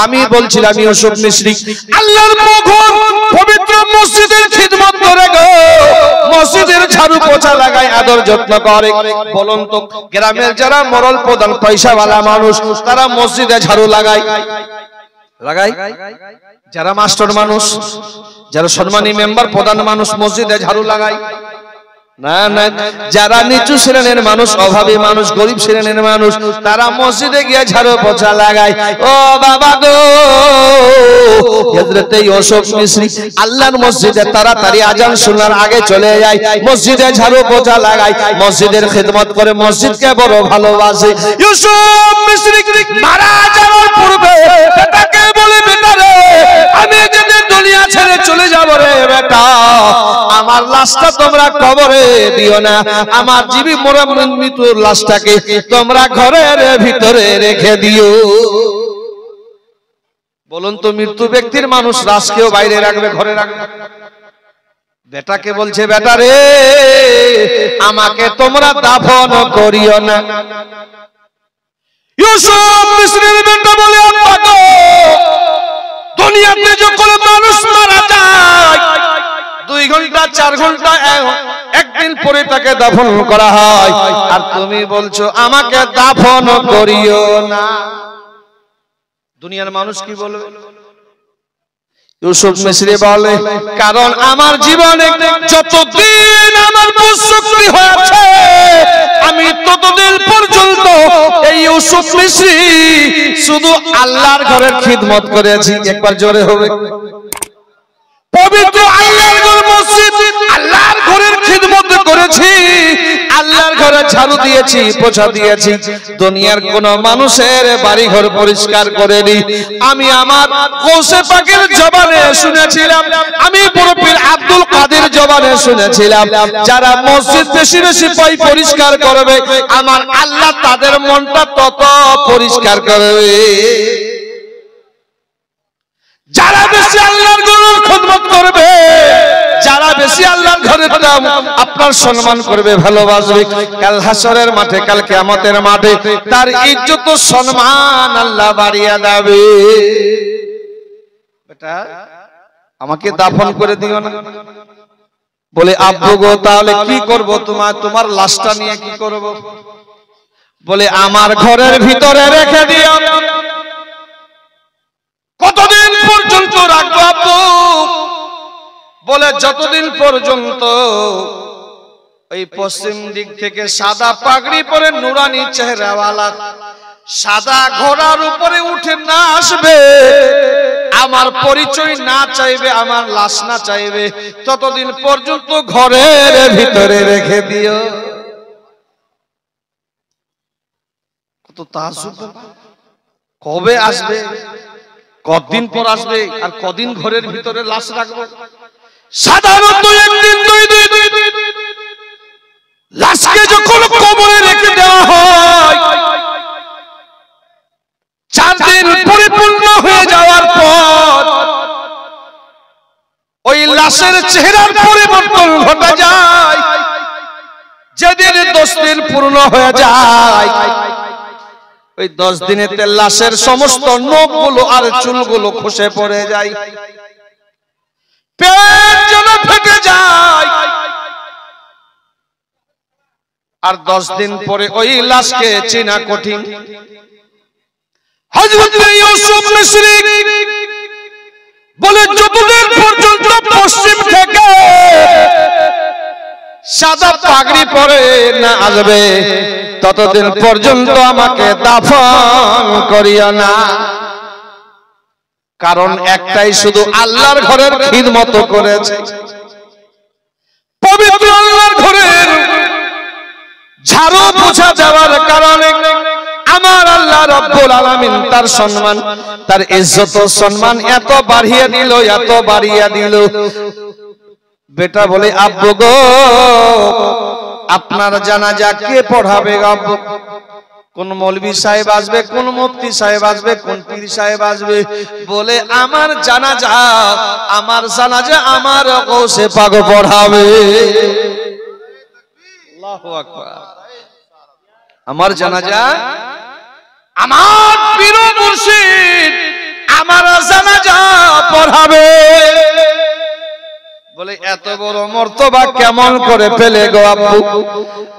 আমি বলছিলাম ইউসুফ মিশরি আল্লাহর মুখর পবিত্র মসজিদের খিদমত করে গো, মসজিদের ঝাড়ু পোছা লাগায়, আদর যত্ন করে। বলুন তো গ্রামের যারা মরল প্রধান পয়সাওয়ালা মানুষ তারা মসজিদে ঝাড়ু লাগায়, যারা মাস্টার মানুষ, যারা সম্মানী মেম্বার প্রধান মানুষ মসজিদে ঝাড়ু লাগায় না? না, যারা নিচু শ্রেণীর মানুষ, অভাবী মানুষ, গরিব শ্রেণীর মানুষ, তারা মসজিদে গিয়ে ঝাড়ু পোছা লাগায়। ও বাবা গো, হযরত ইউসুফ মিশরি আল্লাহর মসজিদে তাড়াতাড়ি আজান শোনার আগে চলে যায়, মসজিদে ঝাড়ু পোছা লাগায়, মসজিদের খিদমত করে, মসজিদকে বড় ভালোবাসে। ইউসুফ মিশরি মারা যাওয়ার পূর্বে বেটাকে বলে, বেটা রে, আমি যেদিন দুনিয়া ছেড়ে চলে যাব রে বেটা, আমার লাশটা তোমরা কবরে দিও না, আমার জীবী মরা মৃত্যুর লাশটাকে তোমরা ঘরের ভিতরে রেখে দিও। বলুন তো মৃত্যু ব্যক্তির মানুষ লাশকেও বাইরে রাখবে, ঘরে রাখবে? বেটাকে বলছে, বেটা রে, আমাকে তোমরা দাফন করিও না। ইউসুফ মিশরির বেটা বলে, আব্বা গো, দুনিয়াতে যখন মানুষ মারা যায় 2 ঘন্টা 4 ঘন্টা একদিন পরে তাকে দাফন করা হয়, আর তুমি বলছো আমাকে দাফন করিও না। দুনিয়ার মানুষ কি বলবে? ইউসুফ মিশরি বলে, কারণ আমার জীবনে যতদিন আমার শক্তি হয়েছে আমি ততদিন পর্যন্ত এই ইউসুফ মিশরি শুধু আল্লাহর ঘরের খিদমত করেছি। একবার জোরে হবে। পবিত্র আল্লাহর ঘর মসজিদ, আল্লাহর ঘরের খিদমত করেছি, আল্লাহর ঘরে ঝাড়ু দিয়েছি, পোছা দিয়েছি, দুনিয়ার কোন মানুষের বাড়ি ঘর পরিষ্কার করেনি। আমি আমার গৌসে পাকের জবানে শুনেছিলাম, আমি বড় পীর আব্দুল কাদের জবানে শুনেছিলাম, যারা মসজিদ বেশি বেশি পাই পরিষ্কার করবে, আমার আল্লাহ তাদের মনটা তত পরিষ্কার করবে। যারা বেশি আল্লাহর ঘরের খিদমত করবে, যারা বেশি আল্লাহর ঘরের আপনার সম্মান করবে, ভালোবাসবে, কাল হাসরের মাঠে, কাল কিয়ামতের মাঠে তার ইজ্জত ও সম্মান আল্লাহ বাড়িয়ে দেবে। বেটা আমাকে দাফন করে দিও না। বলে, আব্বু গো, তাহলে কি করব? তোমার লাশটা নিয়ে কি করব? বলে, আমার ঘরের ভিতরে রেখে দিও। কতদিন পর্যন্ত রাখবো আব্বু? বলে, যতদিন পর্যন্ত ওই পশ্চিম দিক থেকে সাদা পাগড়ি পরে নুরানি চেহারাওয়ালা সাদা ঘোড়ার উপরে উঠে না আসবে, আমার পরিচয় না চাইবে, আমার লাশ না চাইবে, ততদিন পর্যন্ত ঘরের ভিতরে রেখে দিও। কত তাজ্জুব! কবে আসবে, কতদিন পর আসবে, আর কদিন ঘরের ভিতরে লাশ রাখবো? সাধারণত একদিন 2 দিন লাশকে যখন কবরে রেখে দেওয়া হয়, 4 দিন পরিপূর্ণ হয়ে যাওয়ার পর ওই লাশের চেহারার পরিবর্তন ঘটে যায়। যেদিন 10 দিন পূর্ণ হয়ে যায়, ওই 10 দিনেতে লাশের সমস্ত নখগুলো আর চুলগুলো খসে পড়ে যায়, পেট যেন ফেটে যায়। আর 10 দিন পরে ওই লাশকে চেনা কঠিন। হযরত ইউসুফ মিশরি বলে, যতদিন পর্যন্ত পশ্চিম থেকে সাদা পাগড়ি পরে না আসবে, ততদিন পর্যন্ত আমাকে দাফন করিও না। কারণ একটাই, শুধু আল্লাহর ঘরের খিদমত করেছে, পবিত্র আল্লাহর ঘরের ঝাড়ু পোছা দেওয়ার কারণে আমার আল্লাহ রাব্বুল আলামিন তার সম্মান, তার ইজ্জত ও সম্মান এত বাড়িয়ে দিল, এত বাড়িয়ে দিল। বেটা বলে, আব্বু গো, আপনার জানাজা কে পড়াবে? আব্বু, কোন মৌলভী সাহেব আসবে, কোন মুফতি সাহেব আসবে, কোন পীর সাহেব আসবে? বলে, আমার জানাজা আমার গৌসে পাক পড়াবে। আল্লাহু আকবার। আমার জানাজা আমার পীর মুর্শিদ পড়াবে। বলে এত বড় মর্তবা কেমন করে পেলে গো আব্বু?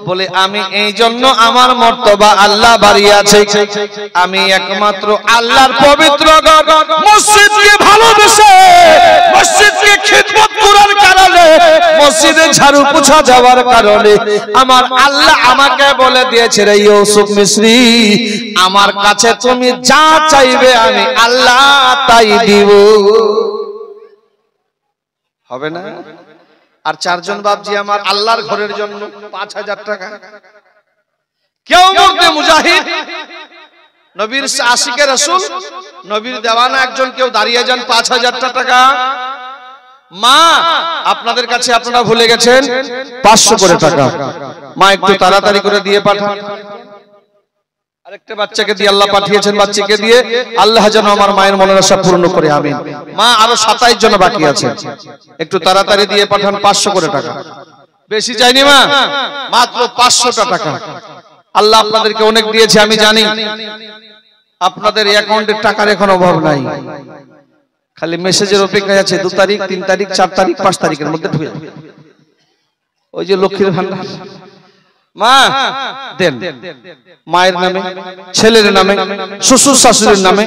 বলে আমি এই জন্য আমার মর্তবা আল্লাহ বাড়িয়েছে, আমি একমাত্র আল্লাহর পবিত্র ঘর মসজিদকে ভালোবেসে মসজিদকে খিদমত করার কারণে, মসজিদে ঝাড়ু পোছা যাওয়ার কারণে আমার আল্লাহ আমাকে বলে দিয়েছে, রে ইউসুফ মিসরি, আমার কাছে তুমি যা চাইবে আমি আল্লাহ তাই দিব। হবে না? আর চারজন বাপজি আমার আল্লাহর ঘরের জন্য 5000 টাকা। কেউ মধ্যে মুজাহিদ, নবীর আশিকে রাসূল, নবীর দেওয়ানা একজন কেউ দাঁড়িয়ে যান 5000 টাকা। মা আপনাদের কাছে আপনারা ভুলে গেছেন 500 করে টাকা। মা একটু তাড়াতাড়ি করে দিয়ে পাঠান। আরেকটা বাচ্চাকে দিয়ে আল্লাহ পাঠিয়েছেন, বাচ্চাকে দিয়ে আল্লাহ যেন আমার মায়ের মনের আশা পূর্ণ করে, আমিন। মা আরো 27 জন বাকি আছে, একটু তাড়াতাড়ি দিয়ে পাঠান 500 করে টাকা। বেশি চাইনি মা, মাত্র 500 টাকা। আল্লাহ আপনাদেরকে অনেক দিয়েছে আমি জানি, আপনাদের অ্যাকাউন্টে টাকার এখন অভাব নাই, খালি মেসেজের অপেক্ষায় আছে। 2 তারিখ 3 তারিখ 4 তারিখ 5 তারিখের মধ্যে ঢুকে যাবে। ওই যে লক্ষ্মীর ভান্ডার, মা দেন মায়ের নামে, ছেলের নামে, শ্বশুর শাশুড়ির নামে।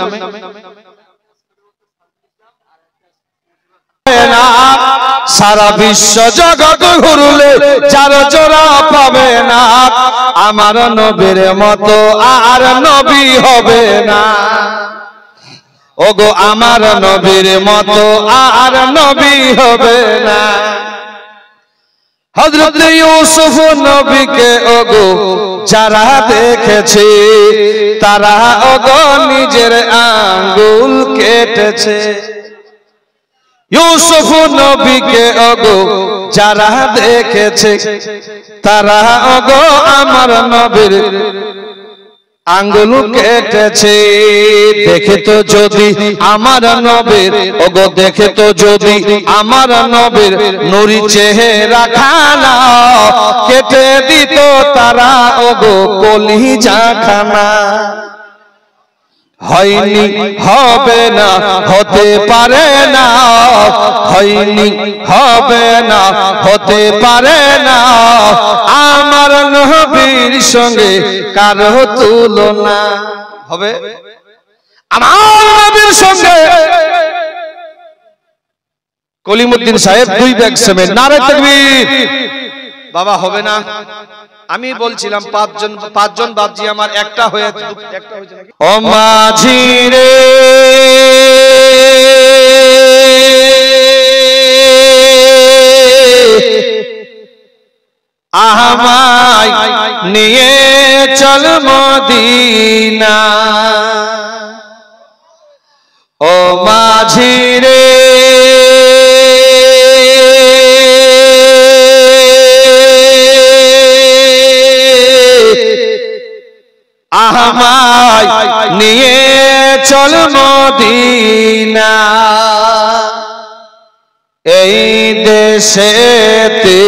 সারা বিশ্ব জগৎ ঘুরলে যার জোড়া পাবে না, আমার নবীর মতো আর নবী হবে না। ওগো আমার নবীর মতো আর নবী হবে না। হযরত ইউসুফ নবীকে ওগো যারা দেখেছে, তারা ওগো নিজের আঙ্গুল কেটেছে। ইউসুফ নবীকে ওগো যারা দেখেছে, তারা ওগো আমার নবীর আঙ্গুল কেটেছে। দেখে তো যদি আমার নবীর, ওগো দেখে তো যদি আমার নবীর নুরি চেহারা খানা, কেটে দিত তারা ওগো কলিজা খানা। হয়নি হবে না হতে পারে না, হয়নি হবে না হতে পারে না, আমার নবীর সঙ্গে কারো তুলনা হবে। আমার নবীর সঙ্গে কলিমুদ্দিন সাহেব 2 ব্যাগ সিমেন্ট, নারে তাকবীর। বাবা হবে না, আমি বলছিলাম 5 জন বাপজি আমার একটা হয়েছে নাকি? ও মাঝি রে আমায় নিয়ে চল মদিনা, ও মাঝি রে আমায় নিয়ে চল মদিনা। এই দেশেতে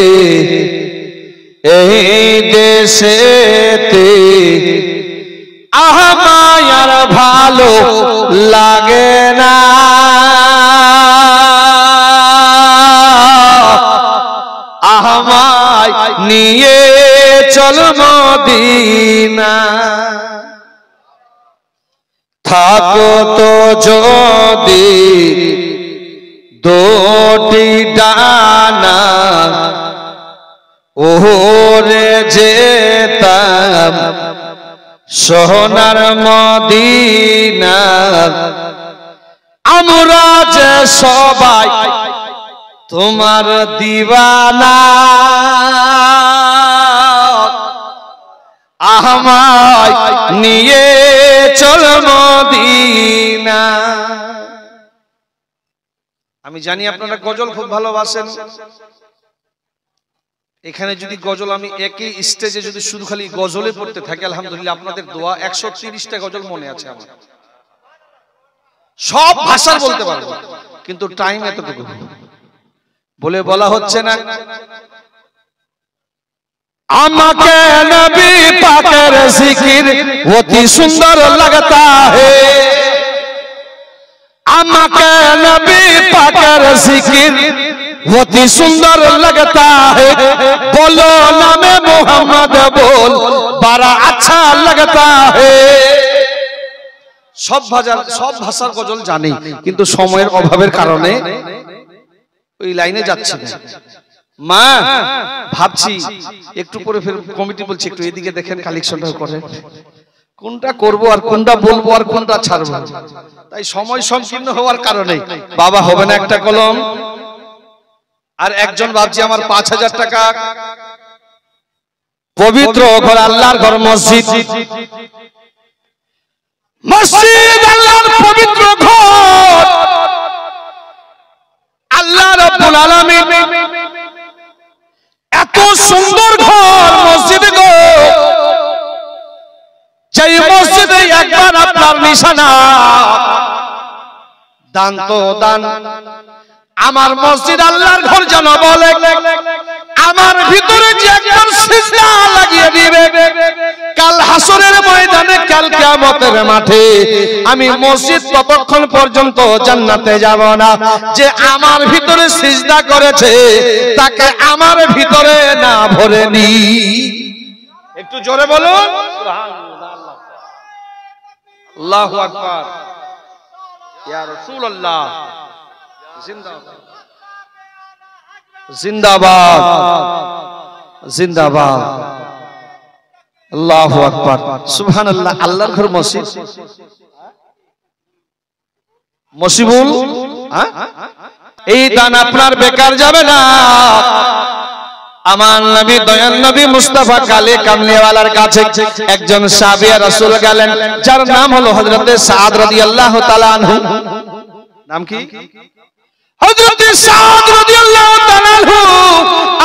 আমায় আর ভালো লাগে না, আমায় নিয়ে চল মদিনা। থাকো তো যদি 2টি ডানা, ওরে যেতাম সোনার মদিনা। আমরা যে সবাই তোমার দিওয়ানা, আমায় নিয়ে চল মদিনা। আমি জানি আপনারা গজল খুব ভালোবাসেন। এখানে যদি গজল আমি একই স্টেজে যদি শুধু খালি গজলে পড়তে থাকি, আলহামদুলিল্লাহ আপনাদের দোয়া 130টা গজল মনে আছে আমার, সব ভাষার বলতে পারবো, কিন্তু টাইম এতটুকু বলে বলা হচ্ছে না। আমাকে নবী পাকের জিকির অতি সুন্দর लगता है, আমাকে নবী পাকের জিকির অতি সুন্দর लगता है बोलो नामे मोहम्मद बोल बड़ा अच्छा लगता है সব ভাষার গজল জানি কিন্তু সময়ের অভাবের কারণে ওই লাইনে যাচ্ছি না মা ভাবছি একটু পরে ফের কমিটি বলছে একটু এদিকে দেখেন কালেকশনটা করে কোনটা করব আর কোনটা বলবো আর কোনটা ছাড়বো তাই সময় সংকীর্ণ হওয়ার কারণে বাবা হবে না একটা কলম আর একজন ভাবছি আমার 5000 টাকা পবিত্র ঘর আল্লাহর ঘর মসজিদ মসজিদ আল্লাহর পবিত্র ঘর আল্লাহ রাব্বুল আলামিন এত সুন্দর ঘর মসজিদ গো যেই মসজিদে একবার আপনার নিশানা দান তো দান আমার মসজিদ আল্লাহর ঘর যেন বলে আমার ভিতরে যে একবার সিজদা লাগিয়ে দিবে কাল হাসরের ময়দানে কাল কিয়ামতের মাঠে আমি মসজিদ ততক্ষণ পর্যন্ত জান্নাতে যাব না যে আমার ভিতরে সিজদা করেছে তাকে আমার ভিতরে না ভরে নি একটু জোরে বলুন সুবহানাল্লাহ আল্লাহু আকবার ইয়া রাসূলুল্লাহ জিন্দাবাদ জিন্দাবাদ জিন্দাবাদ আল্লাহু আকবার সুবহানাল্লাহ আল্লাহর ঘর মসজিদ মসজিবুল এই দান আপনার বেকার যাবে না আমার নবী দয়াল নবী মুস্তাফা কালে কামলিওয়ালার কাছে একজন সাহাবী রাসূল গেলেন যার নাম হলো হযরতে সাদ রাদিয়াল্লাহু তাআলা আনহু নাম কি হযরত সাদ রাদিয়াল্লাহু তাআলা আনহু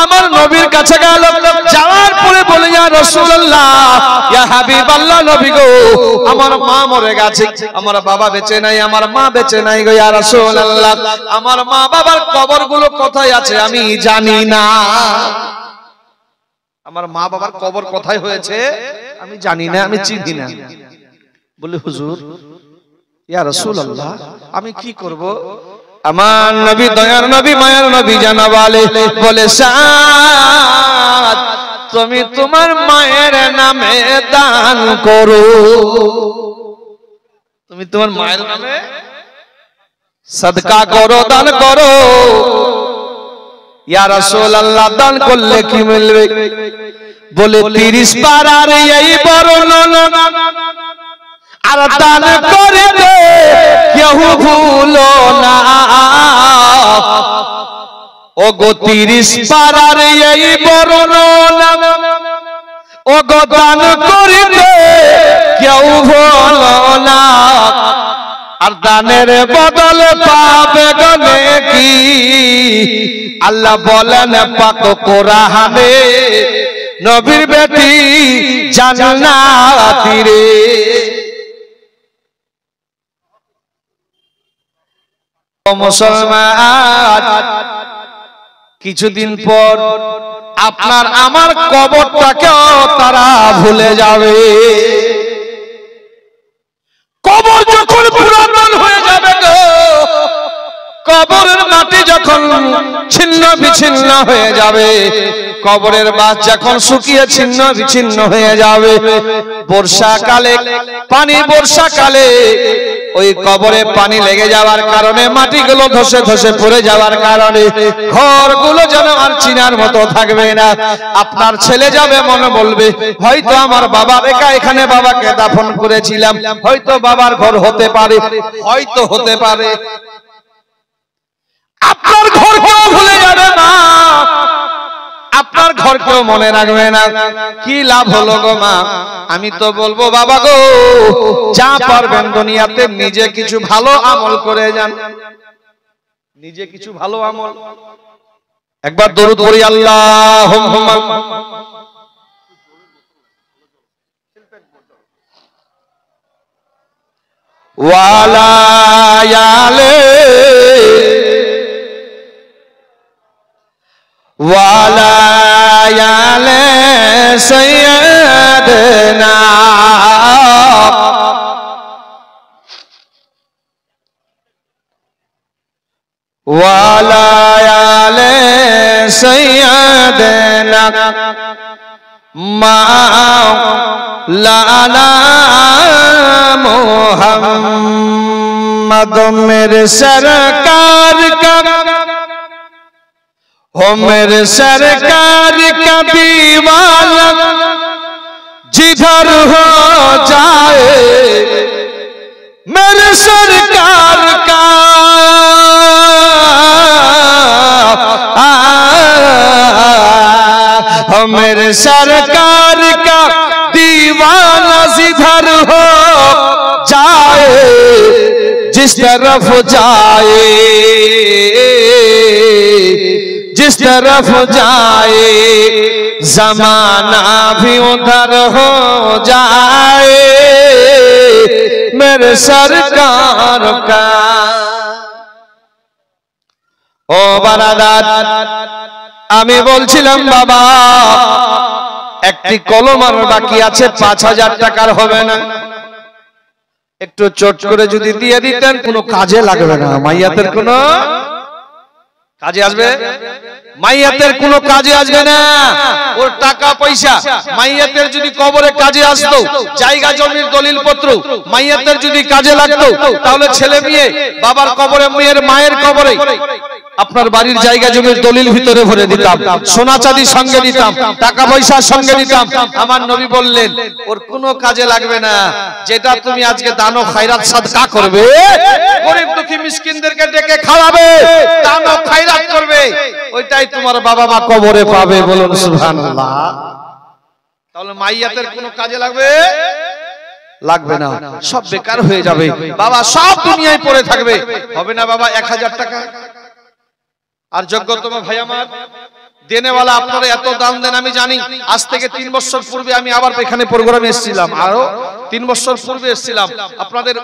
আমার নবীর কাছে গেল যাওয়ার পরে বলে ইয়া রাসূলুল্লাহ ইয়া হাবিবাল্লাহ নবী গো আমার মা মরে গেছে আমার বাবা বেঁচে নাই আমার মা বেঁচে নাই গো ইয়া রাসূলুল্লাহ আমার মা বাবার কবরগুলো কোথায় আছে আমি জানি না আমার মা বাবার কবর কোথায় হয়েছে আমি জানি না আমি চিনি না বলে হুজুর ইয়া রাসূলুল্লাহ আমি কি করব আমার নবী দয়ার নবী মায়ার নবী জানাবালে বলে সাদ তুমি তোমার মায়ের নামে দান করো তুমি তোমার মায়ের নামে সদকা করো দান করো ইয়া রাসূলুল্লাহ দান করলে কি মিলবে বলে 30 পারার এই বর্ণনা আর দান করে দে কেউ ভুলো না ও গো 30 পারার এই বর্ণনা ও গো দান করে দে কেউ ভুলো না আর দানের বদলে পাবে গনে কি আল্লাহ বলেন পাক কোরআনে নবীর বেটি জান্নাতি রে মুসলমান কিছুদিন পর আপনার আমার কবরটাকেও তারা ভুলে যাবে কবর যখন পুরাতন হয়ে যাবে গো কবরের মাটি যখন ছিন্ন বিচ্ছিন্ন হয়ে যাবে কবরের বাস যখন শুকিয়ে ছিন্ন বিচ্ছিন্ন হয়ে যাবে বর্ষাকালে বর্ষাকালে ওই কবরে পানি লেগে যাওয়ার কারণে মাটিগুলো ধসে ধসে পড়ে যাওয়ার কারণে ঘরগুলো যেন আর চিনার মতো থাকবে না আপনার ছেলে যাবে মনে বলবে হয়তো আমার বাবা একা এখানে বাবাকে দাফন করেছিলাম হয়তো বাবার ঘর হতে পারে হয়তো হতে পারে আপনার ঘর কেউ ভুলে যাবে না আপনার ঘর কেউ মনে রাখবে না কি লাভ হলো গো মা আমি তো বলবো বাবা গো যা পারবেন দুনিয়াতে নিজে কিছু ভালো আমল করে যান নিজে কিছু ভালো আমল একবার দরুদ পড়ি আল্লাহুম্মা ওয়ালা ইয়ালে ওয়ালা ইয়ালে সাইয়্যিদনা ওয়ালা আলে সাইয়্যিদিনা মাওলানা মুহাম্মদ মেরে সরকার কা हो मेरे सरकार का दीवाना जिधर हो जाए मेरे सरकार का हो मेरे सरकार का दीवाना जिधर हो जाए जिस तरफ जाए जिस तरफ जाए जमाना भी उधर हो जाए मेरे सरकार का ओ বারাদাত আমি বলছিলাম বাবা একটি কলম আর বাকি আছে 5000 টাকার হবে না একটু চট করে যদি দিয়ে দিতেন কোনো কাজে লাগবে না মাইয়াতের কোনো কাজে আসবে মাইয়াতের কোনো কাজে আসবে না ওর টাকা পয়সা মাইয়াতের যদি কবরে কাজে আসতো জায়গা জমির দলিলপত্র মাইয়াতের যদি কাজে লাগতো তাহলে ছেলে মেয়ে বাবার কবরে মেয়ের মায়ের কবরে আপনার বাড়ির জায়গা জমির দলিল ভিতরে ভরে দিতাম সোনা চাঁদি সঙ্গে দিতাম টাকা পয়সা সঙ্গে দিতাম আমার নবী বললেন ওর কোনো কাজে লাগবে না যেটা তুমি আজকে দান ও খায়রাত সাদকা করবে গরিব দুঃখী মিসকিনদেরকে ডেকে খাওয়াবে দান ও খায়রাত করবে ওইটাই তোমার বাবা মা কবরে পাবে বলুন সুবহানাল্লাহ তাহলে মাইয়াতের কোনো কাজে লাগবে লাগবে না সব বেকার হয়ে যাবে বাবা সব দুনিয়ায় পড়ে থাকবে হবে না বাবা 1000 টাকা আর যোগ্যতম ভাই আমার দেনেওয়ালা আপনারা এত দাম দেন আমি জানি আজ থেকে 3 বছর পূর্বে আমি আবার এখানে প্রোগ্রামে এসেছিলাম আরো 3 বছর পূর্বে এসেছিলাম আপনাদের